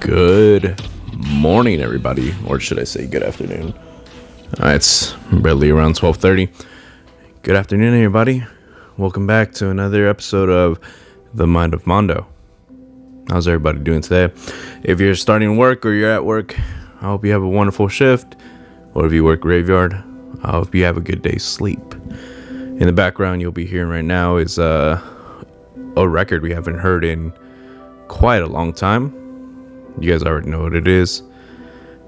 Good morning, everybody, or should I say good afternoon? It's barely around 12:30. Good afternoon, everybody. Welcome back to another episode of the Mind of Mando. How's everybody doing today? If you're starting work or you're at work, I hope you have a wonderful shift. Or if you work graveyard, I hope you have a good day's sleep. In the background, you'll be hearing right now is a record we haven't heard in quite a long time. You guys already know what it is.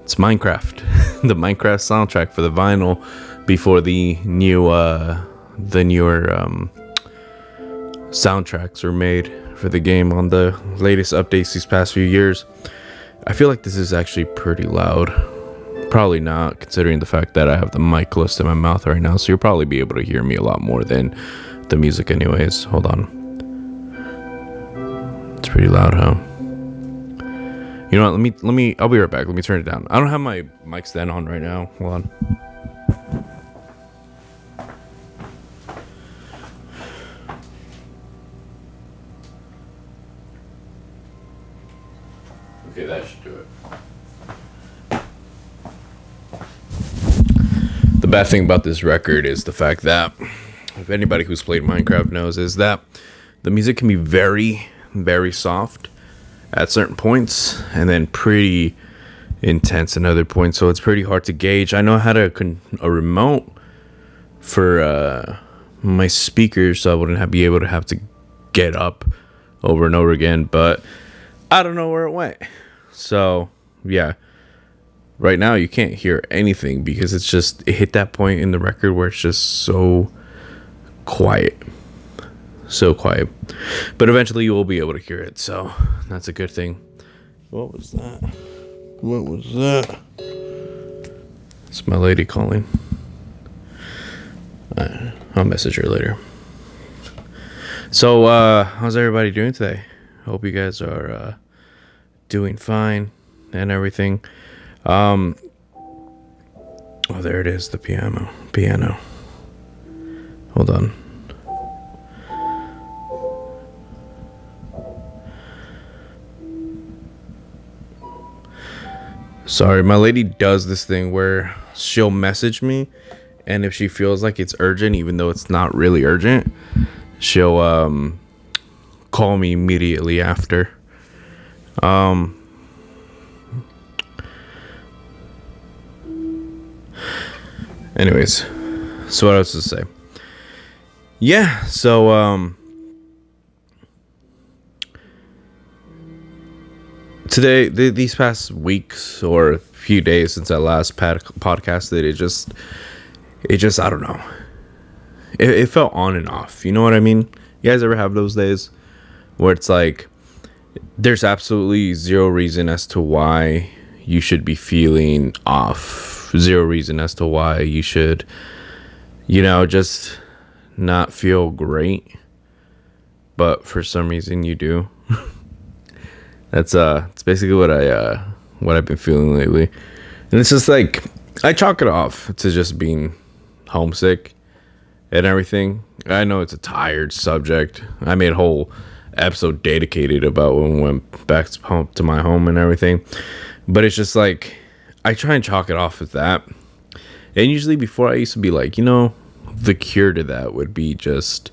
It's Minecraft, the Minecraft soundtrack for the vinyl before the newer soundtracks were made for the game on the latest updates these past few years. I feel like this is actually pretty loud. Probably not, considering the fact that I have the mic close to my mouth right now, so you'll probably be able to hear me a lot more than the music anyways. Hold on. It's pretty loud, huh? You know what, let me I'll be right back. Let me turn it down. I don't have my mic stand on right now. Hold on. Okay, that should do it. The bad thing about this record is the fact that, if anybody who's played Minecraft knows, is that the music can be very, very soft at certain points and then pretty intense at other points, so it's pretty hard to gauge. I know I had a remote for my speakers, so I wouldn't be able to have to get up over and over again, but I don't know where it went. So yeah, right now you can't hear anything because it hit that point in the record where it's just so quiet. But eventually you will be able to hear it, so that's a good thing. What was that? It's my lady calling. I'll message her later. So how's everybody doing today? Hope you guys are doing fine and everything. Oh, there it is, the piano. Hold on. Sorry, my lady does this thing where she'll message me, and if she feels like it's urgent, even though it's not really urgent, she'll call me immediately after. Anyways, so what else to say? Yeah, so today, these past weeks or a few days since I last podcasted, it just I don't know. It felt on and off. You know what I mean? You guys ever have those days where it's like there's absolutely zero reason as to why you should be feeling off. Zero reason as to why you should, just not feel great. But for some reason you do. It's basically what I've been feeling lately. And it's just like I chalk it off to just being homesick and everything. I know it's a tired subject. I made a whole episode dedicated about when we went back to my home and everything. But it's just like I try and chalk it off as that. And usually before I used to be like, the cure to that would be just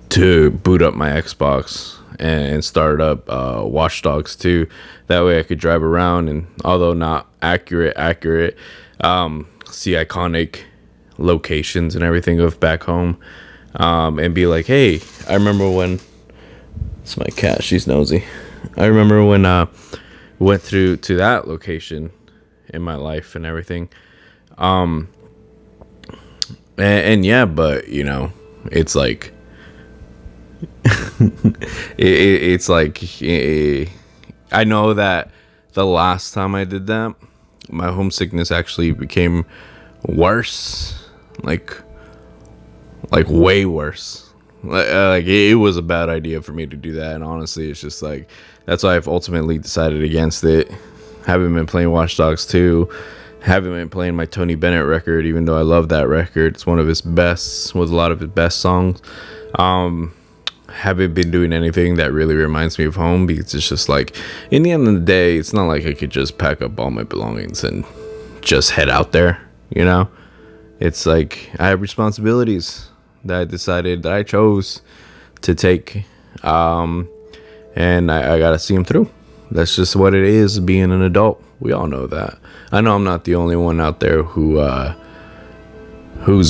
to boot up my Xbox and start up Watch Dogs 2. That way I could drive around and, although not accurate, see iconic locations and everything of back home, and be like, hey, I remember when, it's my cat, she's nosy. I remember when went through to that location in my life and everything. And yeah, but it's like it's like I know that the last time I did that, my homesickness actually became worse, like way worse. Like it was a bad idea for me to do that, and honestly, it's just like that's why I've ultimately decided against it. Haven't been playing Watch Dogs 2. Haven't been playing my Tony Bennett record, even though I love that record. It's one of his best, was a lot of his best songs. haven't been doing anything that really reminds me of home, because it's just like, in the end of the day, it's not like I could just pack up all my belongings and just head out there, you know? It's like I have responsibilities that I decided that I chose to take, and I gotta see them through. That's just what it is being an adult. We all know that. I know I'm not the only one out there who's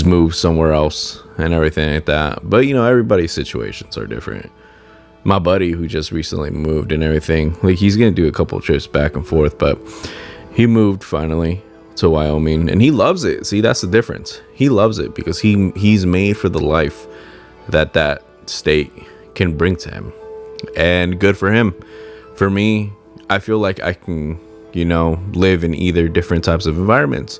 moved somewhere else and everything like that. But everybody's situations are different. My buddy who just recently moved and everything, like, he's gonna do a couple trips back and forth, but he moved finally to Wyoming and he loves it. See, that's the difference. He loves it because he's made for the life that state can bring to him, and good for him. For me, I feel like I can live in either different types of environments.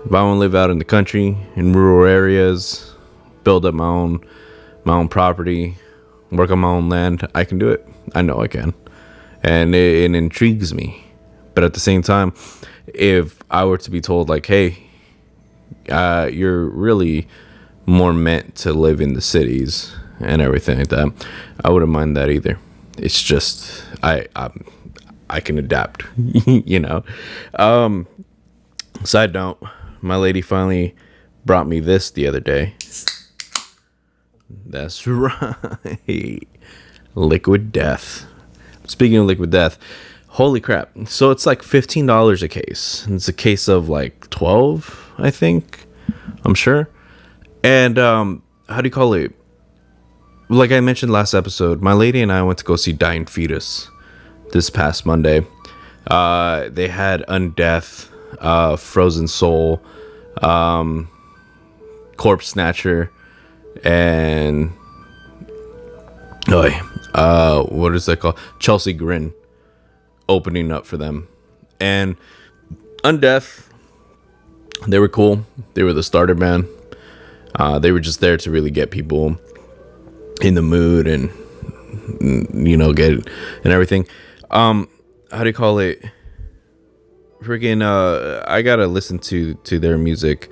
If I want to live out in the country, in rural areas, build up my own property, work on my own land, I can do it. I know I can, and it intrigues me. But at the same time, if I were to be told like, hey, you're really more meant to live in the cities and everything like that, I wouldn't mind that either. It's just I can adapt. Side note, my lady finally brought me this the other day. That's right. Liquid Death. Speaking of Liquid Death, holy crap. So it's like $15 a case. It's a case of like 12, I think. I'm sure. And how do you call it? Like I mentioned last episode, my lady and I went to go see Dying Fetus this past Monday. They had Undeath, Frozen Soul, Corpse Snatcher, and what is that called? Chelsea Grin opening up for them. And Undeath, they were cool. They were the starter band. They were just there to really get people in the mood and get it and everything. How do you call it? Freaking I gotta listen to their music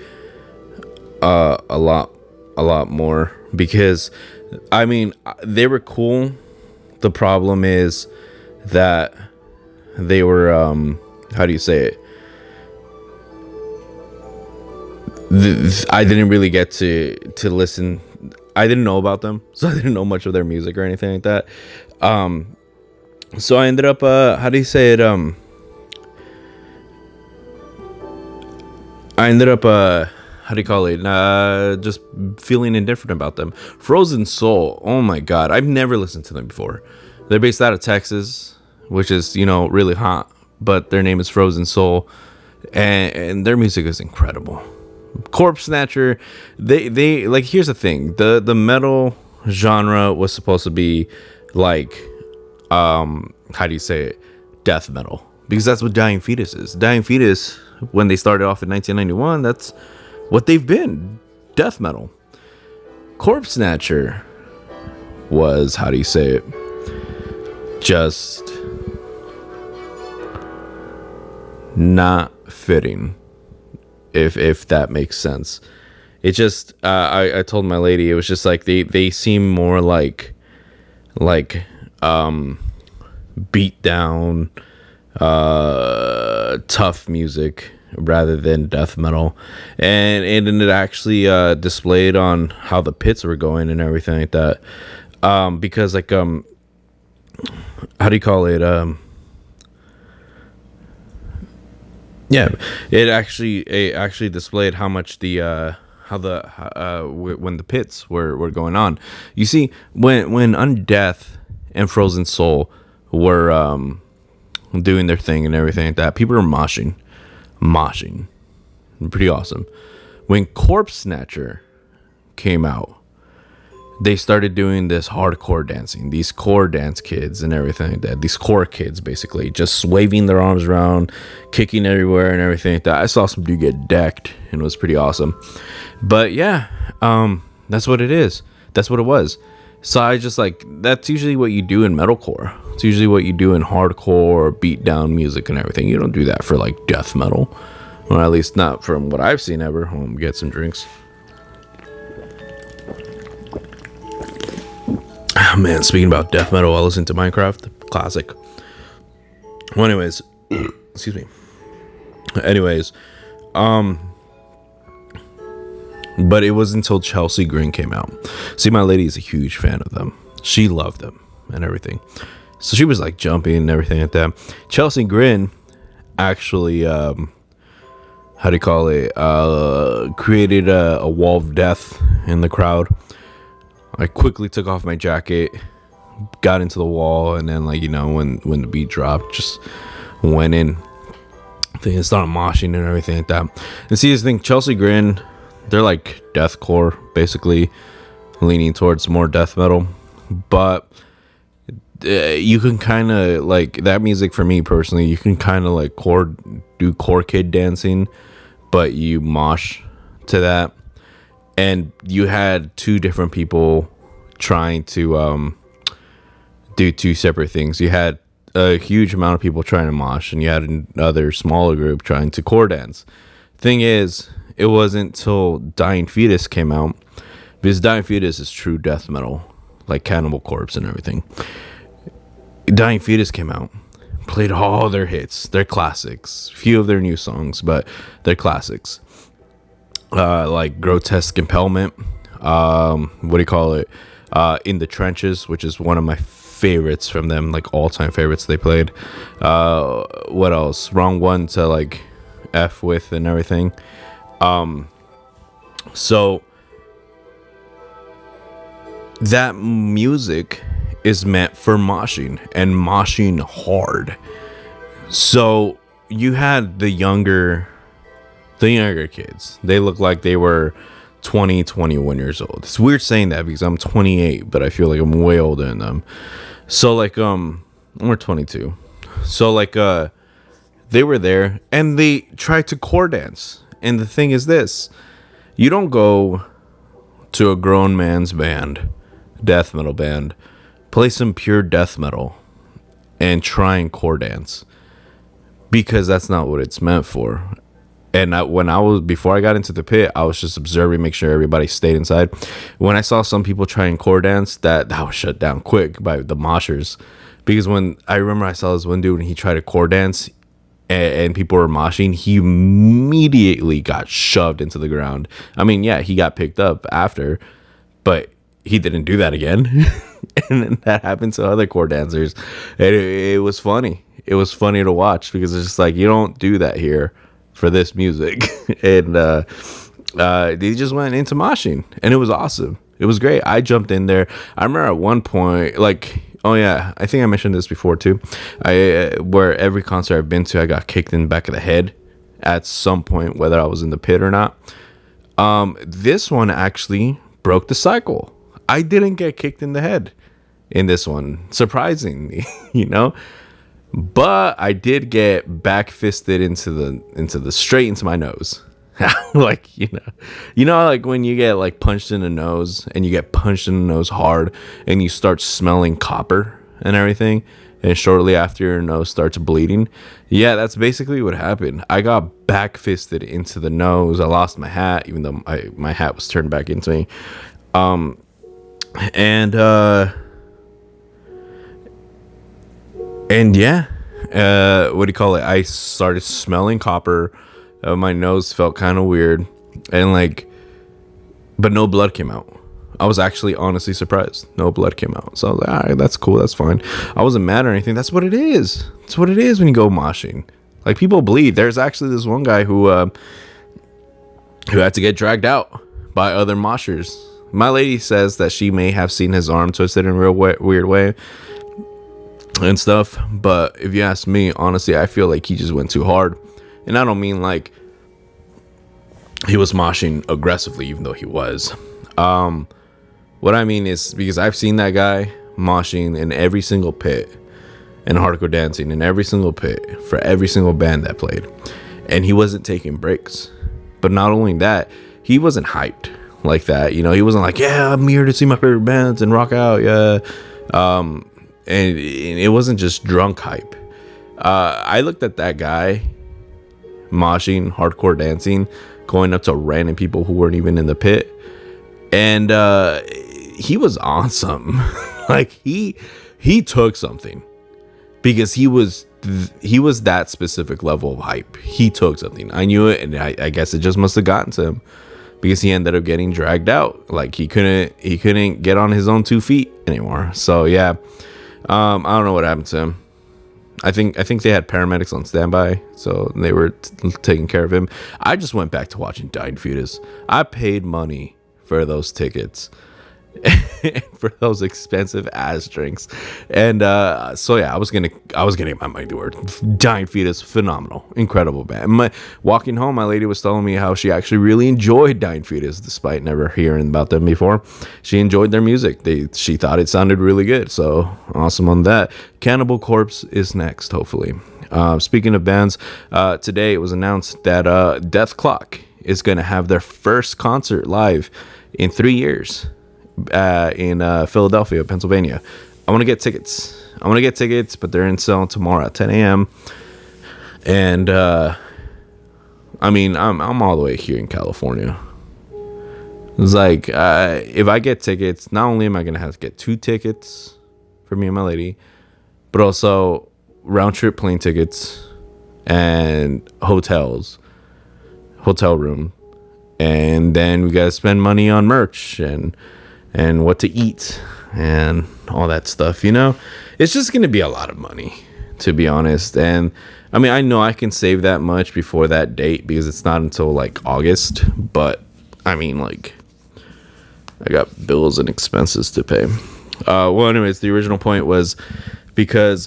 a lot more, because I mean, they were cool. The problem is that they were how do you say it? I didn't really get to listen. I didn't know about them, so I didn't know much of their music or anything like that. So I ended up how do you say it? I ended up how do you call it? Just feeling indifferent about them. Frozen Soul. Oh my god, I've never listened to them before. They're based out of Texas, which is really hot, but their name is Frozen Soul, and their music is incredible. Corpse Snatcher, they like, here's the thing, the metal genre was supposed to be like how do you say it, death metal, because that's what Dying Fetus is. Dying Fetus, when they started off in 1991, that's what they've been, death metal. Corpse Snatcher was, how do you say it, just not fitting, if that makes sense. It just I told my lady, it was just like they seem more like beat down tough music rather than death metal, and it actually displayed on how the pits were going and everything like that, because like how do you call it, yeah, it actually displayed how much when the pits were going on. You see, when Undeath and Frozen Soul were doing their thing and everything like that, people were moshing, pretty awesome. When Corpse Snatcher came out, they started doing this hardcore dancing, these core dance kids and everything like that, these core kids basically just waving their arms around, kicking everywhere and everything like that. I saw some dude get decked and it was pretty awesome. But yeah, that's what it is, that's what it was. So I just like, that's usually what you do in metalcore. It's usually what you do in hardcore beat down music and everything. You don't do that for like death metal, or at least not from what I've seen ever. Get some drinks. Man, speaking about death metal, I listened to Minecraft, classic. Well, anyways, excuse me. Anyways, but it was until Chelsea Grin came out. See, my lady is a huge fan of them. She loved them and everything. So she was like jumping and everything like that. Chelsea Grin actually, how do you call it? Created a wall of death in the crowd. I quickly took off my jacket, got into the wall, and then, like, you know, when the beat dropped, just went in. They started moshing and everything like that. And see, this thing, Chelsea Grin, they're like deathcore, basically leaning towards more death metal, but you can kind of like that music. For me personally, you can kind of like do core kid dancing, but you mosh to that. And you had two different people trying to do two separate things. You had a huge amount of people trying to mosh, and you had another smaller group trying to core dance. Thing is, it wasn't till Dying Fetus came out, because Dying Fetus is true death metal, like Cannibal Corpse and everything. Dying Fetus came out, played all their hits, their classics, few of their new songs, but they're classics. Like Grotesque Impalement, what do you call it? In the Trenches, which is one of my favorites from them, like all-time favorites they played. What else? Wrong One to like F with and everything. So that music is meant for moshing, and moshing hard. So you had the younger kids. They look like they were 20, 21 years old. It's weird saying that because I'm 28, but I feel like I'm way older than them. So like we're 22. So like they were there and they tried to core dance. And the thing is this, you don't go to a grown man's band, death metal band, play some pure death metal and try and core dance, because that's not what it's meant for. And before I got into the pit, I was just observing, make sure everybody stayed inside. When I saw some people try and core dance, that was shut down quick by the moshers. Because when I remember I saw this one dude and he tried to core dance and people were moshing, he immediately got shoved into the ground. I mean, yeah, he got picked up after, but he didn't do that again. And then that happened to other core dancers. And it was funny. It was funny to watch, because it's just like, you don't do that here for this music. And they just went into moshing, and it was awesome. It was great. I jumped in there. I remember at one point, like, oh yeah, I think I mentioned this before too. Where every concert I've been to, I got kicked in the back of the head at some point, whether I was in the pit or not. This one actually broke the cycle. I didn't get kicked in the head in this one, surprisingly, you know. But I did get back fisted into the straight into my nose. Like, you know, like when you get like punched in the nose, and you get punched in the nose hard, and you start smelling copper and everything, and shortly after your nose starts bleeding. Yeah, that's basically what happened. I got back fisted into the nose. I lost my hat, even though my hat was turned back into me. And yeah, what do you call it? I started smelling copper. My nose felt kind of weird, and like, but no blood came out. I was actually honestly surprised. No blood came out. So I was like, all right, that's cool. That's fine. I wasn't mad or anything. That's what it is. It's what it is when you go moshing. Like, people bleed. There's actually this one guy who had to get dragged out by other moshers. My lady says that she may have seen his arm twisted in a real weird way and stuff, but if you ask me, honestly, I feel like he just went too hard. And I don't mean like he was moshing aggressively, even though he was. What I mean is, because I've seen that guy moshing in every single pit and hardcore dancing in every single pit for every single band that played, and he wasn't taking breaks. But not only that, he wasn't hyped like that. You know, he wasn't like, yeah, I'm here to see my favorite bands and rock out. Yeah. And it wasn't just drunk hype. I looked at that guy moshing, hardcore dancing, going up to random people who weren't even in the pit, and he was on something. Like he took something because he was that specific level of hype. He took something. I knew it, and I guess it just must have gotten to him because he ended up getting dragged out. Like he couldn't get on his own 2 feet anymore. So yeah, I don't know what happened to him. I think they had paramedics on standby, so they were taking care of him. I just went back to watching Dying Fetus. I paid money for those tickets. For those expensive ass drinks, and so yeah, I was gonna get my money to work. Dying Fetus, phenomenal, incredible band. Walking home, my lady was telling me how she actually really enjoyed Dying Fetus, despite never hearing about them before. She enjoyed their music. She thought it sounded really good. So awesome on that. Cannibal Corpse is next, hopefully. Speaking of bands, today it was announced that Death Clock is gonna have their first concert live in 3 years. In Philadelphia, Pennsylvania. I want to get tickets, but they're in sale tomorrow at 10 a.m. And I mean, I'm all the way here in California. It's like if I get tickets, not only am I gonna have to get 2 tickets for me and my lady, but also round trip plane tickets and hotel room, and then we gotta spend money on merch and what to eat and all that stuff, it's just gonna be a lot of money, to be honest. And I mean, I know I can save that much before that date because it's not until like August, but I mean, like, I got bills and expenses to pay. Well, anyways, the original point was because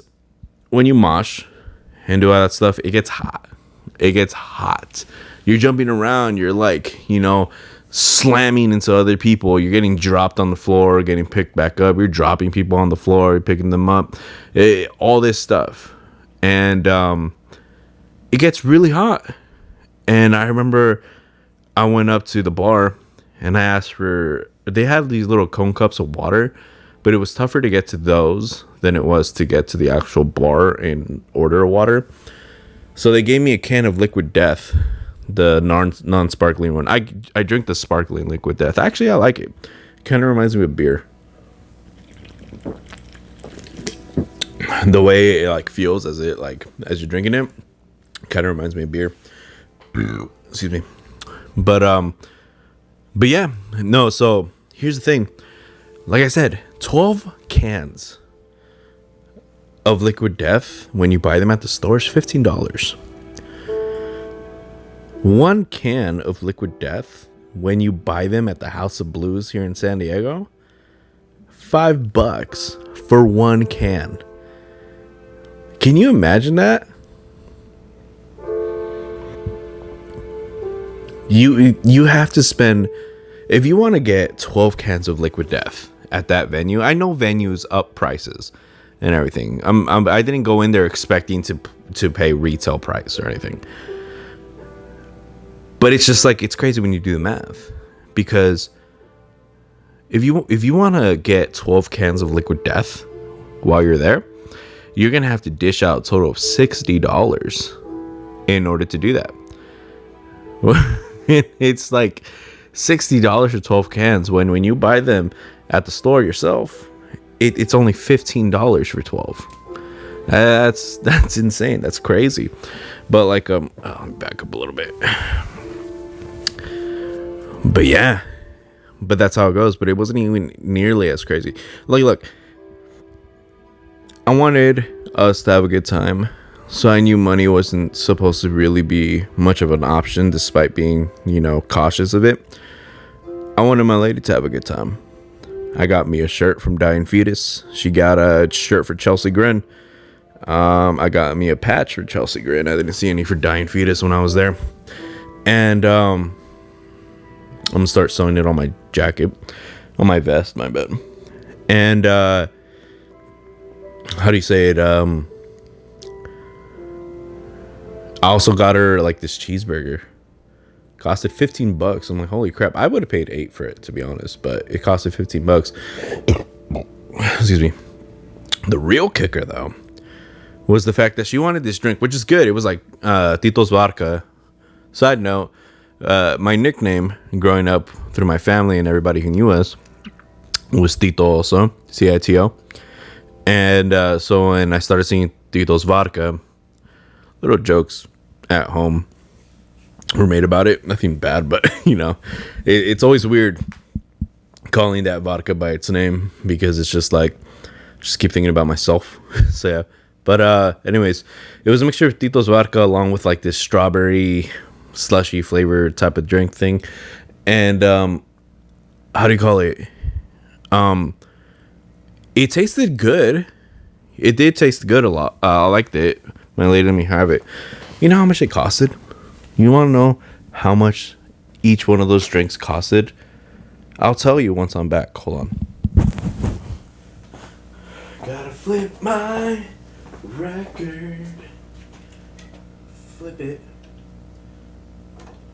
when you mosh and do all that stuff, it gets hot. You're jumping around, you're like, slamming into other people, you're getting dropped on the floor, getting picked back up, you're dropping people on the floor, you're picking them up, all this stuff. And it gets really hot. And I remember I went up to the bar and I asked they had these little cone cups of water, but it was tougher to get to those than it was to get to the actual bar and order water. So they gave me a can of Liquid Death, the non-sparkling one. I drink the sparkling Liquid Death. Actually, I like it. Kind of reminds me of beer. The way it like feels as you're drinking it, kind of reminds me of beer. Excuse me. But yeah, no. So here's the thing. Like I said, 12 cans of Liquid Death when you buy them at the store is $15. 1 can of Liquid Death when you buy them at the House of Blues here in San Diego, $5 for 1 can. Can you imagine that? You have to spend, if you want to get 12 cans of Liquid Death at that venue. I know venues up prices and everything. I didn't go in there expecting to pay retail price or anything. But it's just like, it's crazy when you do the math, because if you want to get 12 cans of Liquid Death while you're there, you're going to have to dish out a total of $60 in order to do that. It's like $60 for 12 cans when you buy them at the store yourself, it's only $15 for 12. That's insane. That's crazy. But like let me back up a little bit. But yeah, but that's how it goes. But it wasn't even nearly as crazy. Like, look, I wanted us to have a good time, so I knew money wasn't supposed to really be much of an option, despite being, cautious of it. I wanted my lady to have a good time. I got me a shirt from Dying Fetus. She got a shirt for Chelsea Grin. I got me a patch for Chelsea Grin. I didn't see any for Dying Fetus when I was there. And I'm gonna start sewing it on my jacket, on my vest, my bed. And how do you say it? I also got her like this cheeseburger. Costed $15. I'm like, holy crap! I would have paid $8 for it, to be honest, but it costed $15. Excuse me. The real kicker, though, was the fact that she wanted this drink, which is good. It was like Tito's Vodka. Side note, my nickname growing up through my family and everybody who knew us was Tito also, Cito. And so when I started seeing Tito's vodka, little jokes at home were made about it. Nothing bad, but it's always weird calling that vodka by its name, because it's just like, just keep thinking about myself. So yeah. But anyways, it was a mixture of Tito's vodka along with like this strawberry slushy flavor type of drink thing. And how do you call it? It tasted good. It did taste good a lot. I liked it. My lady let me have it. You know how much it costed? You want to know how much each one of those drinks costed? I'll tell you once I'm back. Hold on. Gotta flip my record. Flip it.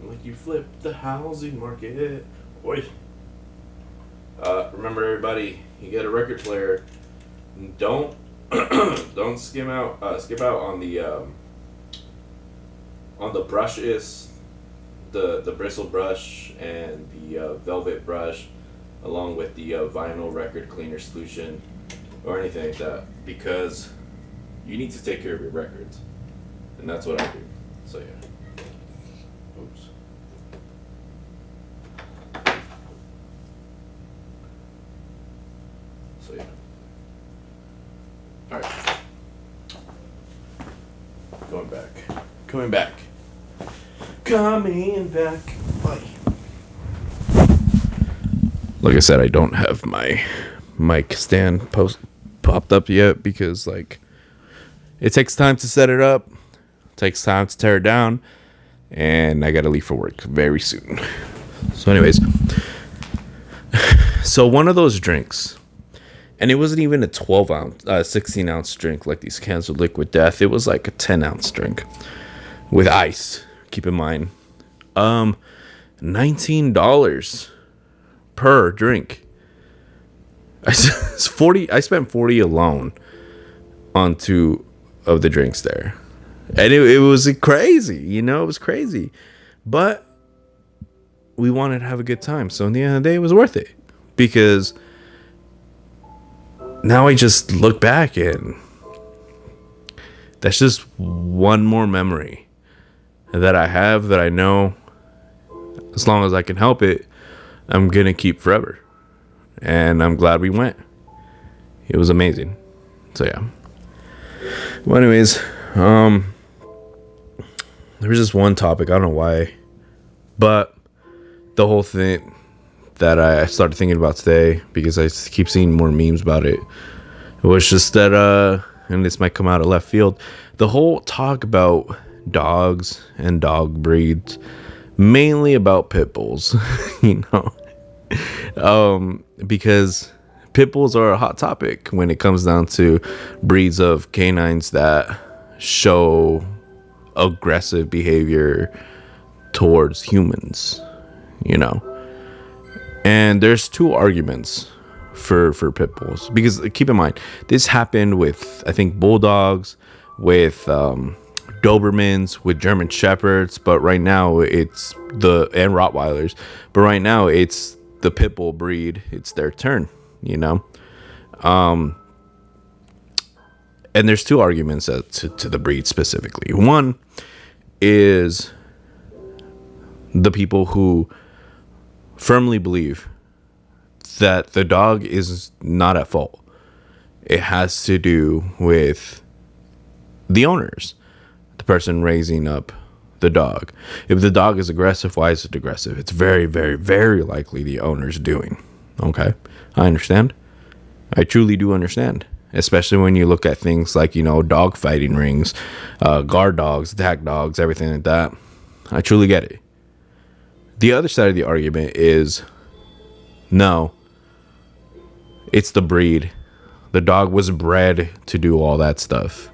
Like you flip the housing market. Oi. Remember, everybody, you get a record player. Don't skip out on the brushes, the bristle brush and the velvet brush, along with the vinyl record cleaner solution or anything like that, because you need to take care of your records, and that's what I do. So yeah. Oops. So yeah. All right. Coming back. Bye. Like I said, I don't have my mic stand popped up yet, because like it takes time to set it up, takes time to tear it down, and I gotta leave for work very soon. So anyways, so one of those drinks, and it wasn't even a 16 ounce drink like these cans of Liquid Death. It was like a 10 ounce drink with ice. Keep in mind, $19 per drink. I spent $40 alone on 2 of the drinks there, and it was crazy. It was crazy, but we wanted to have a good time. So in the end of the day, it was worth it, because now I just look back and that's just one more memory that I have, that I know, as long as I can help it, I'm gonna keep forever. And I'm glad we went. It was amazing. So yeah. Well, anyways, there was just one topic, I don't know why, but the whole thing that I started thinking about today, because I keep seeing more memes about it, was just that and this might come out of left field, the whole talk about dogs and dog breeds, mainly about pit bulls. Because pit bulls are a hot topic when it comes down to breeds of canines that show aggressive behavior towards humans, and there's 2 arguments for pit bulls, because keep in mind, this happened with, I think, bulldogs, with Dobermans, with German Shepherds, but right now it's and Rottweilers, but right now it's the pit bull breed. It's their turn, and there's 2 arguments to the breed specifically. One is the people who firmly believe that the dog is not at fault. It has to do with the owners, the person raising up the dog. If the dog is aggressive, why is it aggressive? It's very, very, very likely the owner's doing. Okay, I understand. I truly do understand. Especially when you look at things like, dog fighting rings, guard dogs, attack dogs, everything like that. I truly get it. The other side of the argument is, no, it's the breed. The dog was bred to do all that stuff.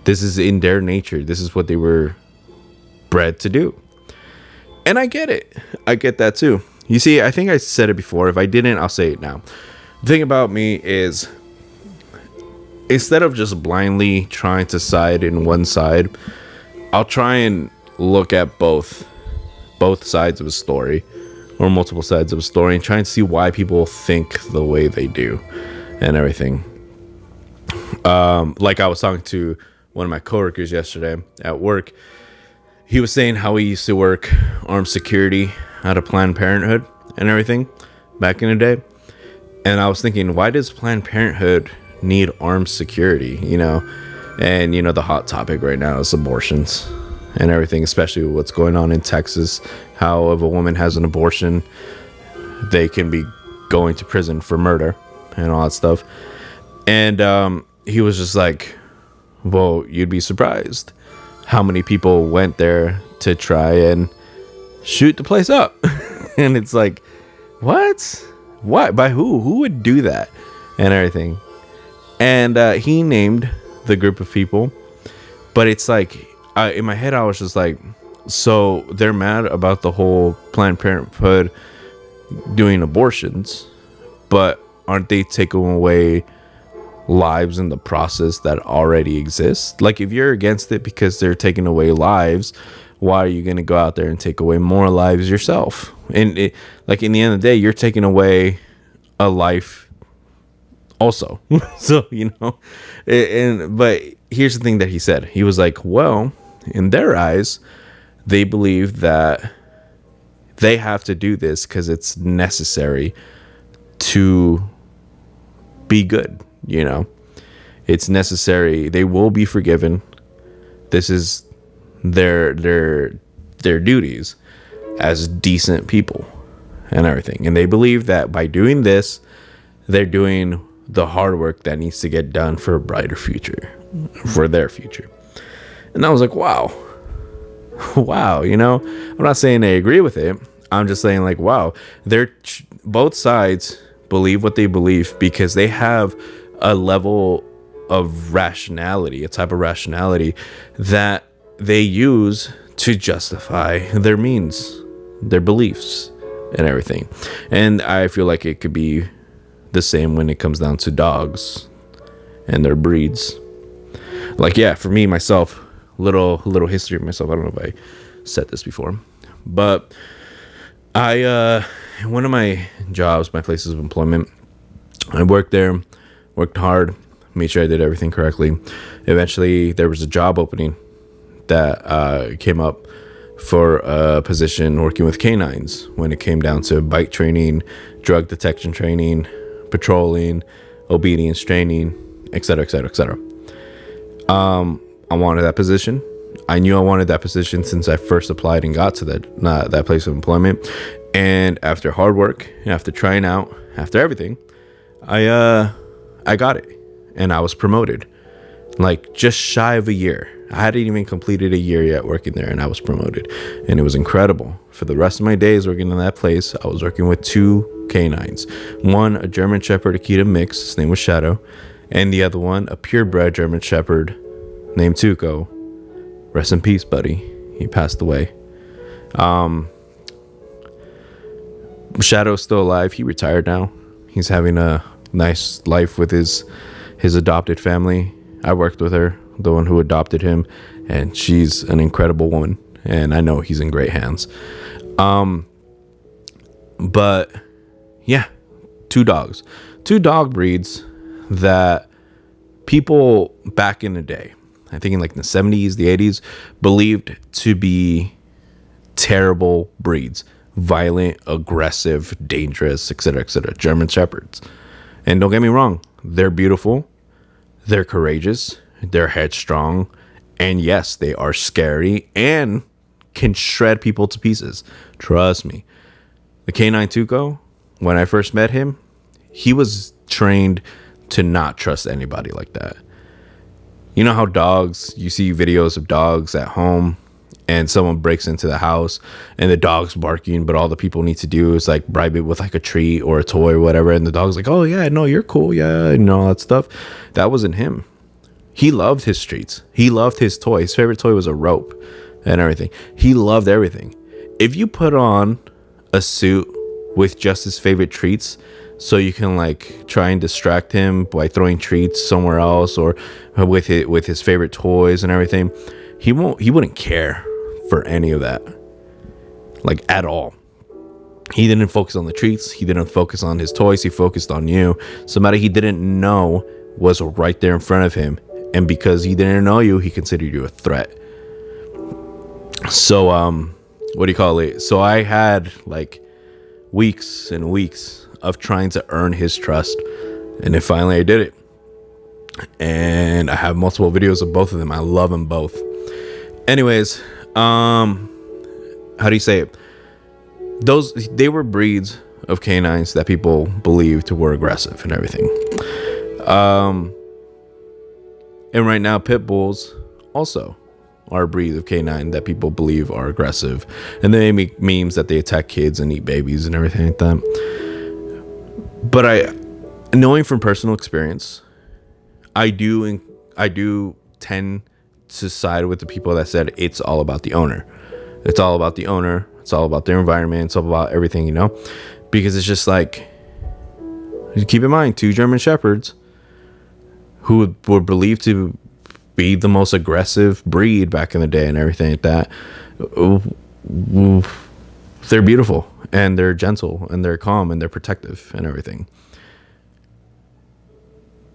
This is in their nature. This is what they were bred to do. And I get it. I get that too. You see, I think I said it before. If I didn't, I'll say it now. The thing about me is, instead of just blindly trying to side in one side, I'll try and look at both sides of a story, or multiple sides of a story and try and see why people think the way they do and everything. Like I was talking to one of my coworkers yesterday at work. He was saying how he used to work armed security at a Planned Parenthood and everything back in the day. And I was thinking, why does Planned Parenthood need armed security, you know? And, you know, the hot topic right now is abortions and everything, especially what's going on in Texas. How if a woman has an abortion, they can be going to prison for murder and all that stuff. And he was just like, well, you'd be surprised how many people went there to try and shoot the place up. And it's like, what? By who would do that and everything? And he named the group of people, but it's like, in my head I was just like, so they're mad about the whole Planned Parenthood doing abortions, but aren't they taking away lives in the process that already exist? Like, if you're against it because they're taking away lives, why are you going to go out there and take away more lives yourself? And it, like, in the end of the day, you're taking away a life also. So, you know, but here's the thing that he said. He was like, well, in their eyes, they believe that they have to do this because it's necessary to be good. You know, it's necessary. They will be forgiven. This is their duties as decent people and everything. And they believe that by doing this, they're doing the hard work that needs to get done for a brighter future, for their future. And I was like, wow, you know, I'm not saying I agree with it. I'm just saying, like, wow, both sides believe what they believe because they have a level of rationality, a type of rationality that they use to justify their means, their beliefs and everything. And I feel like it could be the same when it comes down to dogs and their breeds. Like, yeah, for me, myself, little history of myself. I don't know if I said this before, but one of my jobs, my places of employment, I worked there, worked hard, made sure I did everything correctly. Eventually, there was a job opening that came up for a position working with canines when it came down to bite training, drug detection training, patrolling, obedience training, etc., etc., etc. I wanted that position. I knew I wanted that position since I first applied and got to that place of employment. And after hard work, after trying out, after everything, I got it, and I was promoted. Like, just shy of a year. I hadn't even completed a year yet working there, and I was promoted, and it was incredible. For the rest of my days working in that place, I was working with two canines. One, a German Shepherd Akita mix. His name was Shadow, and the other one, a purebred German Shepherd named Tuco. Rest in peace, buddy. He passed away. Shadow's still alive. He retired now. He's having a nice life with his adopted family. I worked with her, the one who adopted him, and she's an incredible woman, and I know he's in great hands. But yeah, two dog breeds that people back in the day, I think in like the 70s, the 80s, believed to be terrible breeds. Violent, aggressive, dangerous, etc., etc. German Shepherds. And don't get me wrong, they're beautiful, they're courageous, they're headstrong, and yes, they are scary and can shred people to pieces. Trust me. The canine Tuco, when I first met him, he was trained to not trust anybody like that. You know how dogs, you see videos of dogs at home and someone breaks into the house and the dog's barking, but all the people need to do is like bribe it with like a treat or a toy or whatever, and the dog's like, oh yeah, no, you're cool, yeah, and all that stuff. That wasn't him. He loved his treats. He loved his toy. His favorite toy was a rope and everything. He loved everything. If you put on a suit with just his favorite treats, so you can like try and distract him by throwing treats somewhere else or with his favorite toys and everything, he wouldn't care for any of that, like, at all. He didn't focus on the treats. He didn't focus on his toys. He focused on you. Somebody he didn't know was right there in front of him. And because he didn't know you, he considered you a threat. So, what do you call it? So I had like weeks and weeks of trying to earn his trust. And then finally I did it. And I have multiple videos of both of them. I love them both. Anyways, how do you say it? They were breeds of canines that people believed were aggressive and everything. And right now, pit bulls also are a breed of canine that people believe are aggressive. And they make memes that they attack kids and eat babies and everything like that. But knowing from personal experience, I do tend to side with the people that said it's all about the owner. It's all about the owner. It's all about their environment. It's all about everything, because it's just like, keep in mind, 2 German Shepherds who were believed to be the most aggressive breed back in the day and everything like that. They're beautiful and they're gentle and they're calm and they're protective and everything.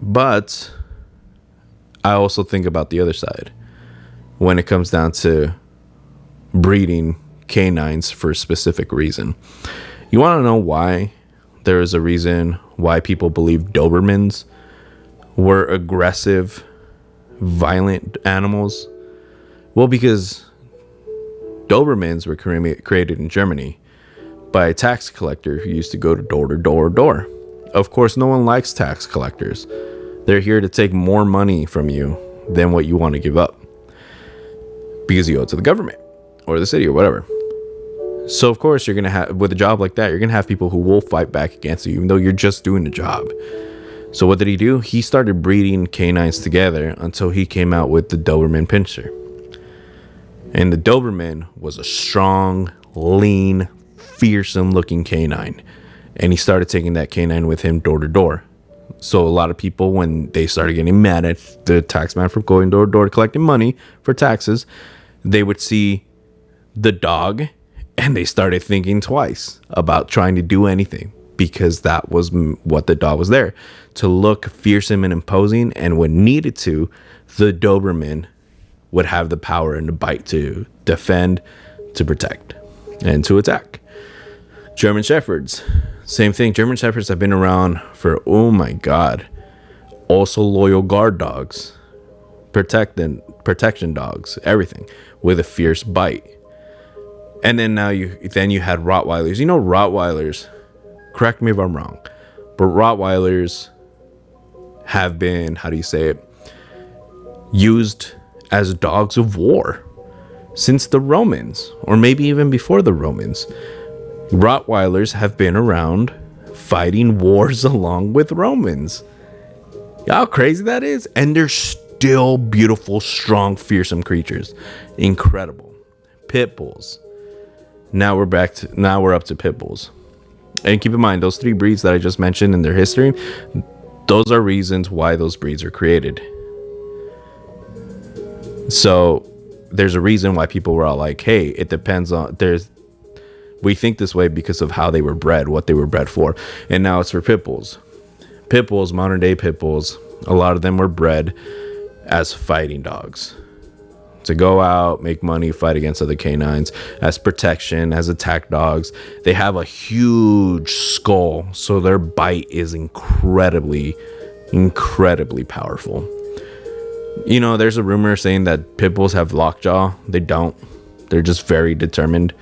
But I also think about the other side when it comes down to breeding canines for a specific reason. You want to know why there is a reason why people believe Dobermans were aggressive, violent animals? Well, because Dobermans were created in Germany by a tax collector who used to go to door to door to door. Of course, no one likes tax collectors. They're here to take more money from you than what you want to give up because you owe it to the government or the city or whatever. So of course you're going to have, with a job like that, you're going to have people who will fight back against you, even though you're just doing the job. So what did he do? He started breeding canines together until he came out with the Doberman Pinscher. And the Doberman was a strong, lean, fearsome looking canine. And he started taking that canine with him door to door. So a lot of people, when they started getting mad at the tax man for going door to door collecting money for taxes, they would see the dog and they started thinking twice about trying to do anything, because that was what the dog was there to look fearsome and imposing. And when needed to, the Doberman would have the power and the bite to defend, to protect, and to attack. German Shepherds, same thing. German Shepherds have been around for, oh my God, also loyal guard dogs, protection dogs, everything with a fierce bite. And then you had Rottweilers. Rottweilers, correct me if I'm wrong, but Rottweilers have been, how do you say it, used as dogs of war since the Romans, or maybe even before the Romans. Rottweilers have been around fighting wars along with Romans. How crazy that is? And they're still beautiful, strong, fearsome creatures. Incredible. Pit bulls. Now we're up to pit bulls. And keep in mind, those 3 breeds that I just mentioned in their history, those are reasons why those breeds are created. So there's a reason why people were all like, hey, it depends on, we think this way because of how they were bred, what they were bred for. And now it's for pit bulls. Pit bulls, modern day pit bulls, a lot of them were bred as fighting dogs. To go out, make money, fight against other canines, as protection, as attack dogs. They have a huge skull, so their bite is incredibly, incredibly powerful. There's a rumor saying that pit bulls have lockjaw. They don't. They're just very determined.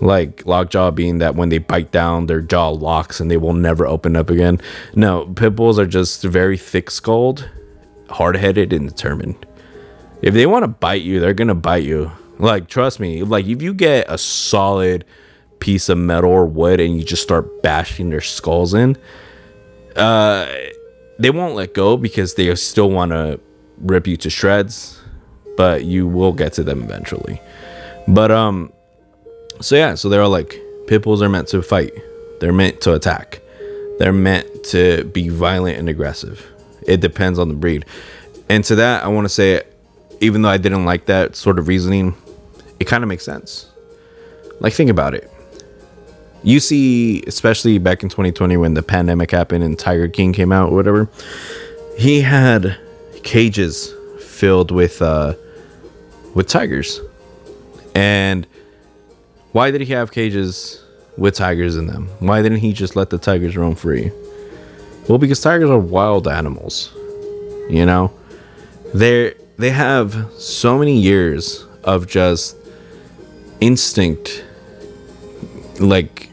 Like lockjaw being that when they bite down, their jaw locks and they will never open up again. No, pit bulls are just very thick-skulled, hard-headed, and determined. If they want to bite you, they're going to bite you. Like, trust me, like if you get a solid piece of metal or wood and you just start bashing their skulls in, they won't let go because they still want to rip you to shreds, but you will get to them eventually. But, so they're all like, pit bulls are meant to fight. They're meant to attack. They're meant to be violent and aggressive. It depends on the breed. And to that, I want to say, even though I didn't like that sort of reasoning, it kind of makes sense. Like, think about it. You see, especially back in 2020 when the pandemic happened and Tiger King came out or whatever, he had cages filled with tigers. And why did he have cages with tigers in them? Why didn't he just let the tigers roam free? Well, because tigers are wild animals. You know, they have so many years of just instinct, like,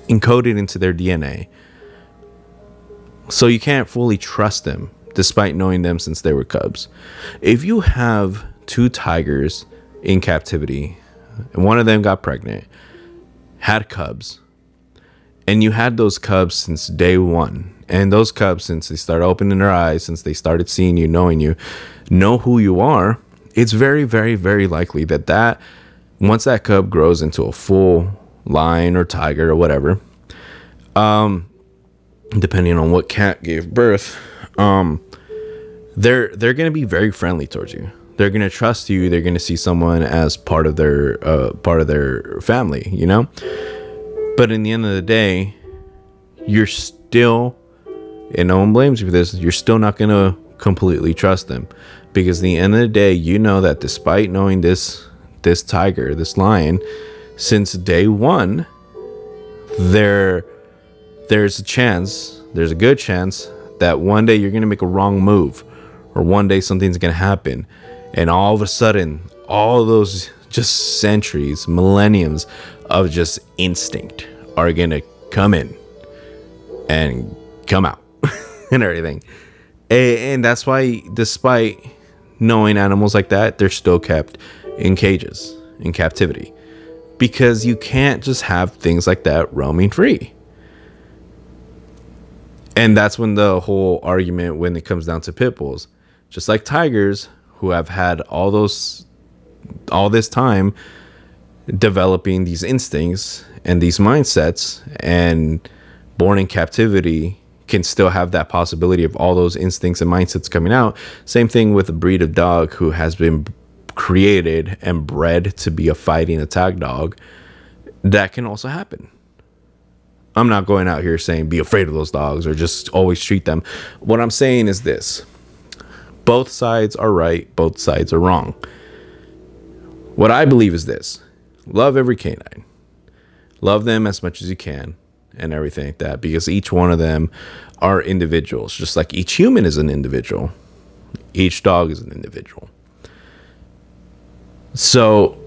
encoded into their DNA. So you can't fully trust them despite knowing them since they were cubs. If you have two tigers in captivity and one of them got pregnant, had cubs, and you had those cubs since day one, and those cubs, since they started opening their eyes, since they started seeing you, knowing you, know who you are, it's very, very, very likely that once that cub grows into a full lion or tiger or whatever, depending on what cat gave birth, they're going to be very friendly towards you. They're going to trust you. They're going to see someone as part of their family, you know? But in the end of the day, you're still, and no one blames you for this, you're still not going to completely trust them. Because at the end of the day, you know that despite knowing this tiger, this lion, since day one, there's a good chance that one day you're going to make a wrong move, or one day something's going to happen, and all of a sudden, all those just centuries, millenniums of just instinct are going to come in and come out and everything. And that's why, despite knowing animals like that, they're still kept in cages, in captivity, because you can't just have things like that roaming free. And that's when the whole argument, when it comes down to pit bulls, just like tigers, who have had all this time developing these instincts and these mindsets, and born in captivity, can still have that possibility of all those instincts and mindsets coming out. Same thing with a breed of dog who has been created and bred to be a fighting attack dog. That can also happen. I'm not going out here saying be afraid of those dogs or just always treat them. What I'm saying is this: both sides are right, both sides are wrong. What I believe is this: love every canine, love them as much as you can, and everything like that, because each one of them are individuals, just like each human is an individual, each dog is an individual. So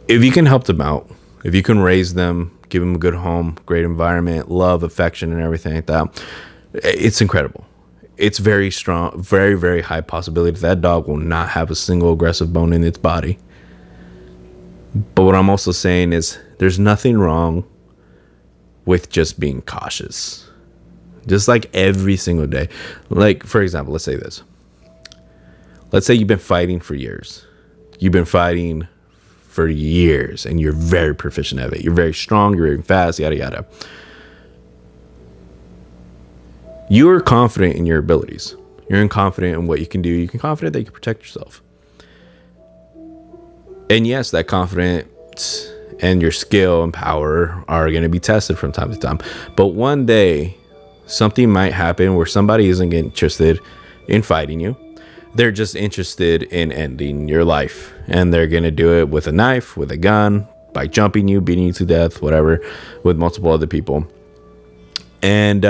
if you can help them out, if you can raise them, give them a good home, great environment, love, affection, and everything like that, it's incredible. It's very strong, very, very high possibility that dog will not have a single aggressive bone in its body. But what I'm also saying is there's nothing wrong with just being cautious. Just like every single day. Like, for example, let's say this. Let's say you've been fighting for years. You've been fighting for years and you're very proficient at it. You're very strong, you're very fast, yada, yada. You are confident in your abilities. You're confident in what you can do. You're confident that you can protect yourself. And yes, that confidence and your skill and power are going to be tested from time to time. But one day, something might happen where somebody isn't interested in fighting you. They're just interested in ending your life. And they're going to do it with a knife, with a gun, by jumping you, beating you to death, whatever, with multiple other people. And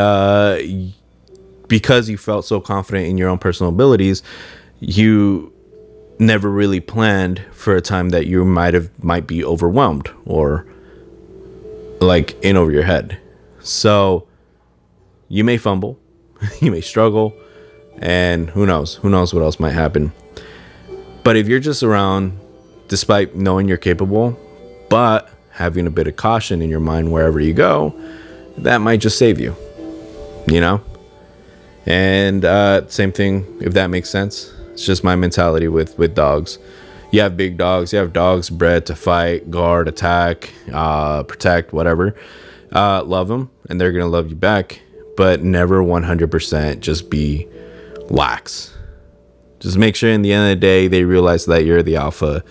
because you felt so confident in your own personal abilities, you never really planned for a time that you might be overwhelmed or like in over your head. So you may fumble, you may struggle, and who knows what else might happen. But if you're just around, despite knowing you're capable, but having a bit of caution in your mind wherever you go, that might just save you, you know? And same thing, if that makes sense. It's just my mentality with dogs. You have big dogs. You have dogs bred to fight, guard, attack, protect, whatever. Love them, and they're going to love you back. But never 100% just be lax. Just make sure in the end of the day, they realize that you're the alpha.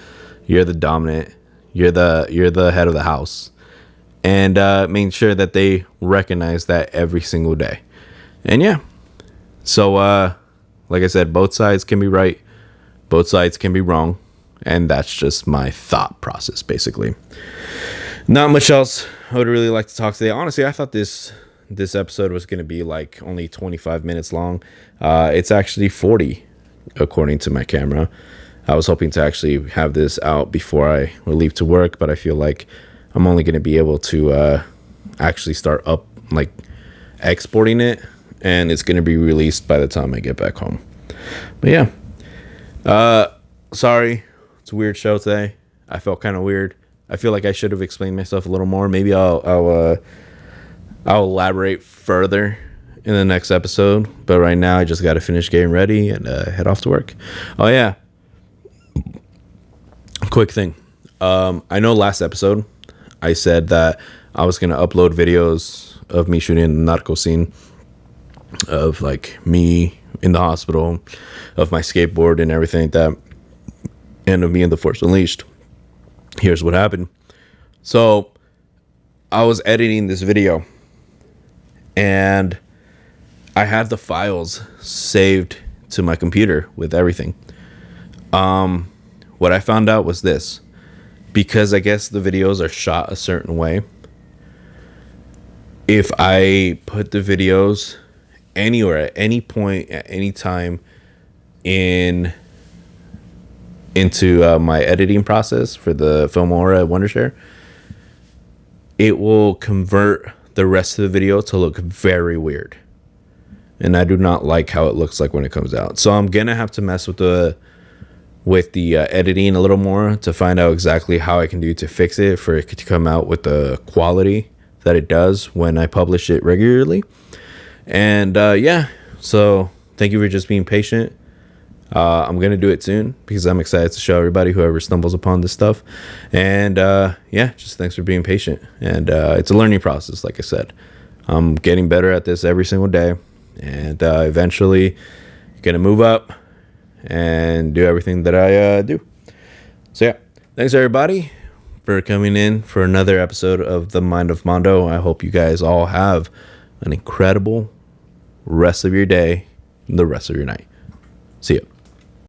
You're the dominant. You're the head of the house. and making sure that they recognize that every single day. And yeah, so like I said, both sides can be right, both sides can be wrong, and that's just my thought process, basically. Not much else I would really like to talk today. Honestly, I thought this episode was going to be like only 25 minutes long. It's actually 40 according to my camera. I was hoping to actually have this out before I leave to work, but I feel like I'm only going to be able to actually start up, like, exporting it, and it's going to be released by the time I get back home. But yeah, sorry, it's a weird show today. I felt kind of weird. I feel like I should have explained myself a little more. Maybe I'll elaborate further in the next episode. But right now, I just got to finish getting ready and head off to work. Oh yeah, quick thing. I know last episode I said that I was gonna upload videos of me shooting the narco scene, of like me in the hospital, of my skateboard and everything like that, and of me in The Force Unleashed. Here's what happened. So I was editing this video and I had the files saved to my computer with everything. What I found out was this: because I guess the videos are shot a certain way, if I put the videos anywhere, at any point, at any time into my editing process for the Filmora at Wondershare, it will convert the rest of the video to look very weird. And I do not like how it looks like when it comes out. So I'm going to have to mess with the editing a little more to find out exactly how I can do to fix it for it to come out with the quality that it does when I publish it regularly. And yeah, so thank you for just being patient. I'm going to do it soon because I'm excited to show everybody, whoever stumbles upon this stuff. And yeah, just thanks for being patient. And it's a learning process, like I said. I'm getting better at this every single day. And eventually going to move up and do everything that I do. So yeah, thanks everybody for coming in for another episode of The Mind of Mando. I hope you guys all have an incredible rest of your day and the rest of your night. See ya.